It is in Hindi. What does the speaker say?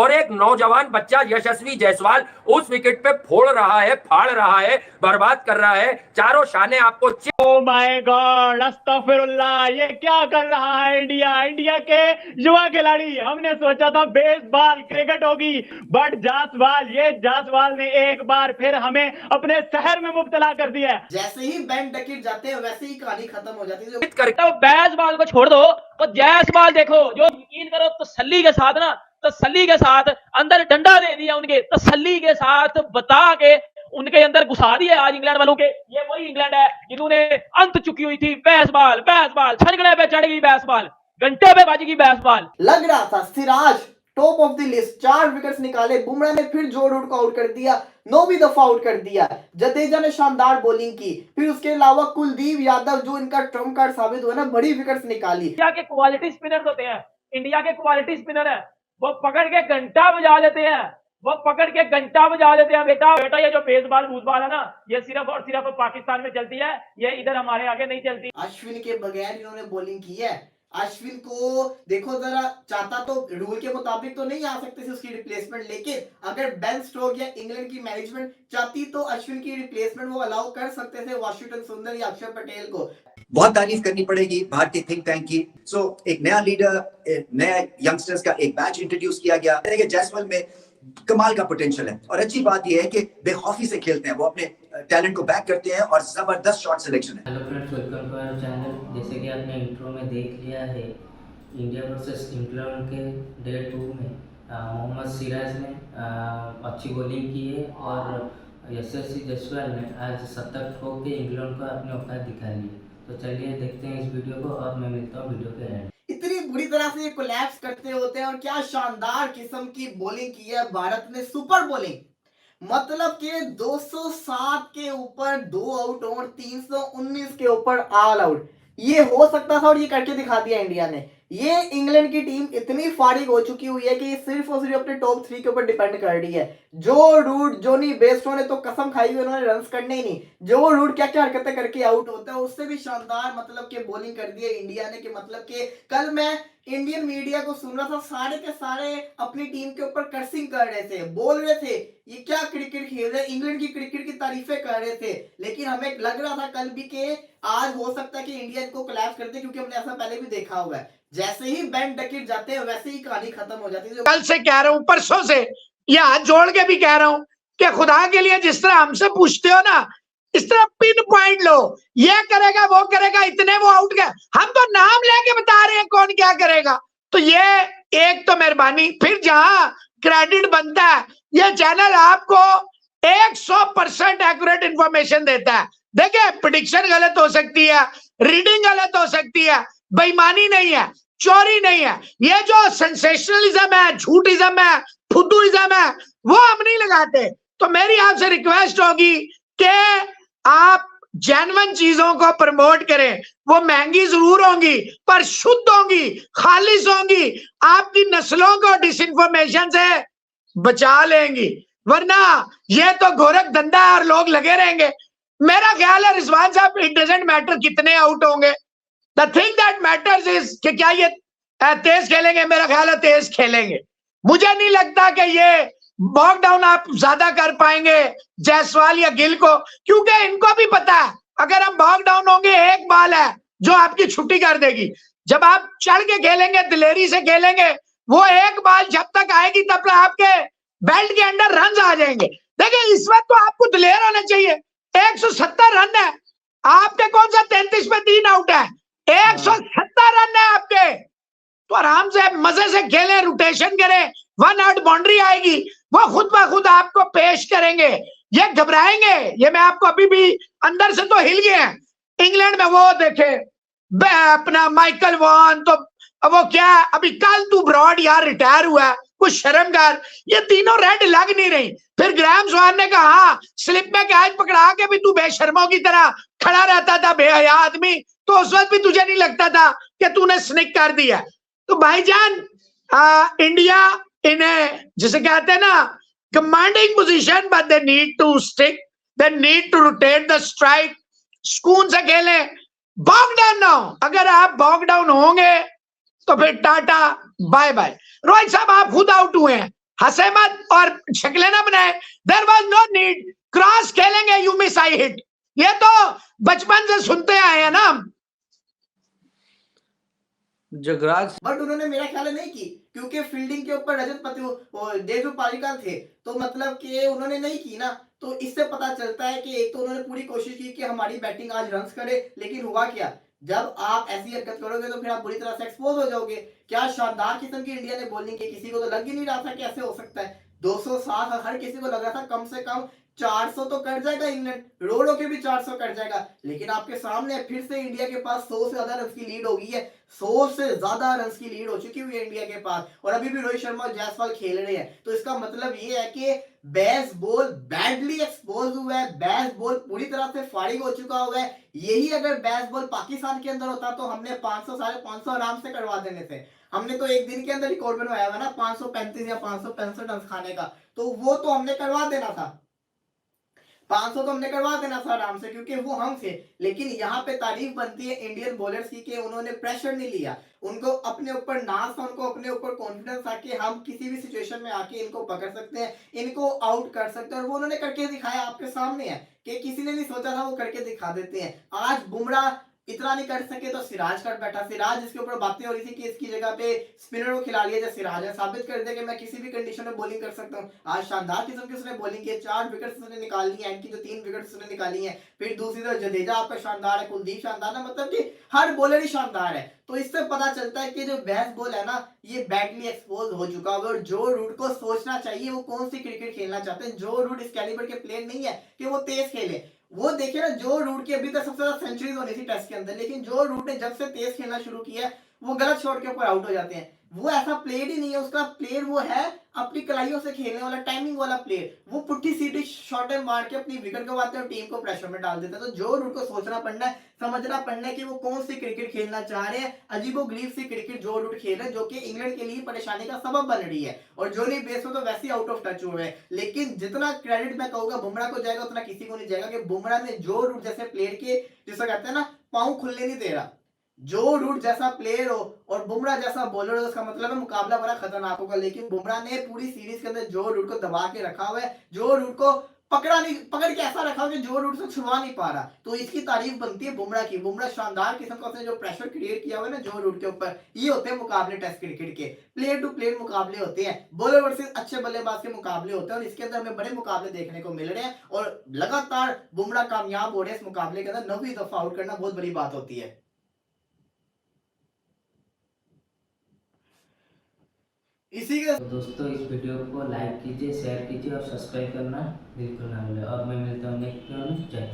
और एक नौजवान बच्चा यशस्वी जायसवाल उस विकेट पे फोड़ रहा है, फाड़ रहा है, बर्बाद कर रहा है। चारों शाने आपको ओ माय गॉड, अस्तगफिरुल्लाह, ये क्या कर रहा है इंडिया। इंडिया के युवा खिलाड़ी, हमने सोचा था बेसबॉल क्रिकेट होगी, बट जासवाल ने एक बार फिर हमें अपने शहर में मुब्तला कर दिया है। जैसे ही बैंड डकेट जाते हैं वैसे ही कहानी खत्म हो जाती है। तो बेसबॉल को छोड़ दो, तो जासवाल देखो, जो यकीन करो तसल्ली के साथ ना, तसल्ली के साथ अंदर डंडा दे दिया उनके, तसल्ली के साथ बता के उनके अंदर घुसा दिया आज इंग्लैंड वालों के। ये वही इंग्लैंड है जिन्होंने अंत चुकी हुई थी। बेसबॉल छनगड़े पे चढ़ गई बेसबॉल, घंटे पे बाजी की बेसबॉल। लग रहा था Siraj top of the list, 4 wickets निकाले, बुमराह ने फिर जो रूट को आउट कर दिया, 9वीं दफा आउट कर दिया। जडेजा ने शानदार बॉलिंग की, फिर उसके अलावा कुलदीप यादव जो इनका ट्रम्प कार्ड साबित हुआ ना, बड़ी विकेट्स निकाली। इंडिया के क्वालिटी स्पिनर होते हैं, इंडिया के क्वालिटी स्पिनर है, वो पकड़ के घंटा बजा लेते हैं, वो पकड़ के घंटा बजा देते हैं। बेटा ये जो बेसबॉल भूसबॉल है ना, ये सिर्फ और सिर्फ पाकिस्तान में चलती है, ये इधर हमारे आगे नहीं चलती। अश्विन के बगैर इन्होंने बॉलिंग की है। अश्विन को देखो जरा, चाहता तो रूल के मुताबिक तो नहीं आ सकते थे उसकी रिप्लेसमेंट, लेकिन अगर बेन स्टोक्स या इंग्लैंड की मैनेजमेंट चाहती तो अश्विन की रिप्लेसमेंट वो अलाउ कर सकते थे वाशिंगटन सुंदर या अक्षर पटेल को। बहुत तारीफ करनी पड़ेगी भारतीय थिंक टैंक की। सो एक नया लीडर, नया यंगस्टर्स का एक बैच इंट्रोड्यूस किया गया। जायसवाल में कमाल का पोटेंशियल है और अच्छी बात यह है कि बेखौफी से खेलते हैं, वो अपने टैलेंट को बैक करते हैं और जबरदस्त शॉट सिलेक्शन है। Hello friends, welcome to our channel. जैसे कि आपने इंट्रो में देख लिया है, इंडिया वर्सेस इंग्लैंड के डे 2 में मोहम्मद सिराज ने अच्छी बॉलिंग की है और यशस्वी जायसवाल ने आज शतक ठोक के इंग्लैंड को अपने औकात दिखा ली। तो चलिए देखते हैं इस वीडियो को और मैं मिलता हूँ वीडियो के एंड। इतनी बुरी तरह से ये कोलैप्स करते होते हैं और क्या शानदार किस्म की बॉलिंग की है भारत ने, सुपर बॉलिंग। मतलब कि 207 के ऊपर 2 आउट और 319 के ऊपर ऑल आउट, ये हो सकता था और ये करके दिखा दिया इंडिया ने। ये इंग्लैंड की टीम इतनी फारिग हो चुकी हुई है कि सिर्फ और सिर्फ अपने टॉप 3 के ऊपर डिपेंड कर रही है। जो रूट, जोनी बेस्टो ने तो कसम खाई हुई, उन्होंने रन्स करने ही नहीं। जो रूट क्या क्या हरकतें करके आउट होता है, उससे भी शानदार मतलब कि बॉलिंग कर दी है इंडिया ने। कि मतलब कि कल मैं इंडियन मीडिया को सुन रहा था, सारे के सारे अपनी टीम के ऊपर कर्सिंग कर रहे थे, बोल रहे थे ये क्या क्रिकेट खेल रहे, इंग्लैंड की क्रिकेट की तारीफें कर रहे थे। लेकिन हमें लग रहा था कल भी कि आज हो सकता है कि इंडिया को कोलैप्स कर दे, क्योंकि हमने ऐसा पहले भी देखा हुआ है। जैसे ही बैंड डकेट जाते हैं वैसे ही कहानी खत्म हो जाती है। कल से कह रहा हूं, परसों से, या हाथ जोड़ के भी कह रहा हूं कि खुदा के लिए जिस तरह हमसे पूछते हो ना, इस तरह पिन पॉइंट लो, ये करेगा वो करेगा, इतने वो आउट गए, हम तो नाम लेके बता रहे हैं कौन क्या करेगा। तो ये एक तो मेहरबानी, फिर जहां क्रेडिट बनता है, ये चैनल आपको 100% एक्यूरेट इंफॉर्मेशन देता है। देखिए, प्रेडिक्शन गलत हो सकती है, रीडिंग गलत हो सकती है, बेईमानी नहीं है, चोरी नहीं है। ये जो सेंसेशनलिज्म है, झूठिज्म है, फुद्दूइज्म है, वो हम नहीं लगाते। तो मेरी आपसे रिक्वेस्ट होगी कि आप जेन्युइन चीजों को प्रमोट करें। वो महंगी जरूर होंगी पर शुद्ध होंगी, खालिश होंगी, आपकी नस्लों को डिसइंफॉर्मेशन से बचा लेंगी। वरना ये तो गोरख धंधा है और लोग लगे रहेंगे। मेरा ख्याल है रिजवान साहब, इट डजंट मैटर कितने आउट होंगे, the thing that matters is कि क्या ये तेज खेलेंगे। मेरा ख्याल है तेज खेलेंगे। मुझे नहीं लगता कि ये बॉक डाउन आप ज्यादा कर पाएंगे जायसवाल या गिल को, क्योंकि इनको भी पता है अगर हम बॉक डाउन होंगे, एक बॉल है जो आपकी छुट्टी कर देगी। जब आप चढ़ के खेलेंगे, दिलेरी से खेलेंगे, वो एक बॉल जब तक आएगी तब तक आपके बेल्ट के अंदर रन आ जाएंगे। देखिए, इस वक्त तो आपको दिलेर होना चाहिए। 170 रन है आपके, कौन सा 33 में 3 आउट है, 170 रन है आपके। तो आराम से मजे से खेलें, रोटेशन करें, 1 आउट बाउंड्री आएगी, वो खुद ब खुद आपको पेश करेंगे। ये घबराएंगे, ये मैं आपको अभी भी अंदर से तो हिल गए हैं। इंग्लैंड में वो देखे अपना माइकल वॉन, तो वो क्या अभी कल तू ब्रॉड यार रिटायर हुआ है, कुछ शर्म कर। ये तीनों रेड लग नहीं रही। फिर ग्राहम स्वान ने कहा हाँ, स्लिप में कैच पकड़ा के भी तू बेशर्मों की तरह खड़ा रहता था, बेहया आदमी, तो उस वक्त भी तुझे नहीं लगता था कि तूने स्निक कर दिया। तो भाईजान, इंडिया इन्हें जिसे कहते हैं ना commanding position, but they need to stick, they need to rotate the strike, सुकून से खेलें, बॉक डाउन ना हो। अगर आप बॉक डाउन होंगे तो फिर टाटा बाय बाय। रोहित साहब, आप खुद आउट हुए हैं, हंसे मत और शक्लें ना बनाए। There was no need, cross खेलेंगे, यू मिस आई हिट, ये तो बचपन से सुनते आए हैं ना हम। जगराज बट उन्होंने मेरा ख्याल है नहीं की, क्योंकि फील्डिंग के ऊपर रजत देव पालिकल थे, तो मतलब कि उन्होंने नहीं की ना। तो इससे पता चलता है कि एक तो उन्होंने पूरी कोशिश की कि हमारी बैटिंग आज रन्स करे, लेकिन हुआ क्या, जब आप ऐसी हरकत करोगे तो फिर आप बुरी तरह से एक्सपोज हो जाओगे। क्या शानदार किस्म की इंडिया ने बॉलिंग की, किसी को तो लग ही नहीं रहा था कि ऐसे हो सकता है। 207 हर किसी को लग रहा था कम से कम 400 तो कर जाएगा इंग्लैंड, रो के भी 400 कर जाएगा, लेकिन आपके सामने फिर से इंडिया के पास 100 से ज्यादा रन की लीड हो गई है। 100 से ज्यादा रन की लीड हो चुकी हुई है इंडिया के पास, और अभी भी रोहित शर्मा और जायसवाल खेल रहे हैं। तो इसका मतलब ये है कि बेस बॉल बैडली एक्सपोज हुआ है, बेस बॉल पूरी तरह से फारिग हो चुका हुआ है। यही अगर बेस बॉल पाकिस्तान के अंदर होता तो हमने 500 550 आराम से करवा देने थे। हमने तो एक दिन के अंदर रिकॉर्ड बनवाया हुआ ना 535 या 565 रन खाने का, तो वो तो हमने करवा देना था। 500 तो हमने करवा देना था आराम से, क्योंकि वो हम थे। लेकिन यहाँ पे तारीफ बनती है इंडियन बॉलर्स की कि उन्होंने प्रेशर नहीं लिया, उनको अपने ऊपर नाज था, उनको अपने ऊपर कॉन्फिडेंस था कि हम किसी भी सिचुएशन में आके इनको पकड़ सकते हैं, इनको आउट कर सकते हैं, और वो उन्होंने करके दिखाया। आपके सामने है कि किसी ने नहीं सोचा था, वो करके दिखा देते हैं। आज बुमराह इतना नहीं कर सके तो सिराज कर बैठा, सिराज जिसके ऊपर बातें हो रही थी कि इसकी जगह पे स्पिनर को खिला लिया, जैसे सिराज है, साबित कर दे कि मैं किसी भी कंडीशन में बॉलिंग कर सकता हूँ। आज शानदार किस्म की उसने बॉलिंग की, 4 विकेट उसने निकाली है, इनकी जो 3 विकेट उसने निकाली है। फिर दूसरी तरफ जडेजा आपका शानदार है, कुलदीप शानदार है, मतलब कि हर बॉलर ही शानदार है। तो इससे पता चलता है कि जो बेस्ट बॉल है ना, ये बैडली एक्सपोज हो चुका है, और जो रूट को सोचना चाहिए वो कौन सी क्रिकेट खेलना चाहते हैं। जो रूट इस कैलिबर के प्लेयर नहीं है कि वो तेज खेले। वो देखिए ना, जो रूट की अभी तक सबसे ज्यादा सेंचुरीज होनी थी टेस्ट के अंदर, लेकिन जो रूट ने जब से तेज खेलना शुरू किया है वो गलत शॉट के ऊपर आउट हो जाते हैं। वो ऐसा प्लेयर ही नहीं है, उसका प्लेयर वो है अपनी कलाइयों से खेलने वाला, टाइमिंग वाला प्लेयर। वो पुट्ठी सीधी शॉट मार के अपनी विकेट गवाते हैं और टीम को प्रेशर में डाल देते हैं। तो जो रूट को सोचना पड़ना है, समझना पड़ना है कि वो कौन सी क्रिकेट खेलना चाह रहे हैं। अजीबोगरीब सी क्रिकेट जो रूट खेल रहे हैं, जो कि इंग्लैंड के लिए परेशानी का सबब बन रही है, और जो नहीं बेस में तो वैसे ही आउट ऑफ टच हुए हैं। लेकिन जितना क्रेडिट मैं कहूंगा बुमराह को जाएगा, उतना किसी को नहीं जाएगा कि बुमराह ने जो रूट जैसे प्लेयर के, जिसे कहते हैं ना, पांव खुलने नहीं दे रहा। जो रूट जैसा प्लेयर हो और बुमराह जैसा बॉलर हो, उसका मतलब है मुकाबला बड़ा खतरनाक होगा। लेकिन बुमराह ने पूरी सीरीज के अंदर जो रूट को दबा के रखा हुआ है, जो रूट को पकड़ के ऐसा रखा हुआ है, जो रूट से छुड़ा नहीं पा रहा, तो इसकी तारीफ बनती है बुमराह की। बुमराह शानदार किस्म का उसने जो प्रेशर क्रिएट किया हुआ है ना जो रूट के ऊपर, ये होते हैं मुकाबले मुकाबले टेस्ट क्रिकेट के, प्लेयर टू प्लेयर मुकाबले होते हैं, बॉलर वर्सेस अच्छे बल्लेबाज के मुकाबले होते हैं और इसके अंदर हमें बड़े मुकाबले देखने को मिल रहे हैं और लगातार बुमराह कामयाब हो रहे हैं इस मुकाबले के अंदर। 9वीं दफा आउट करना बहुत बड़ी बात होती है। इसी के तो दोस्तों इस वीडियो को लाइक कीजिए, शेयर कीजिए और सब्सक्राइब करना बिल्कुल ना भूलें और मैं मिलता हूँ नेक्स्ट वीडियो में। जय हिंद।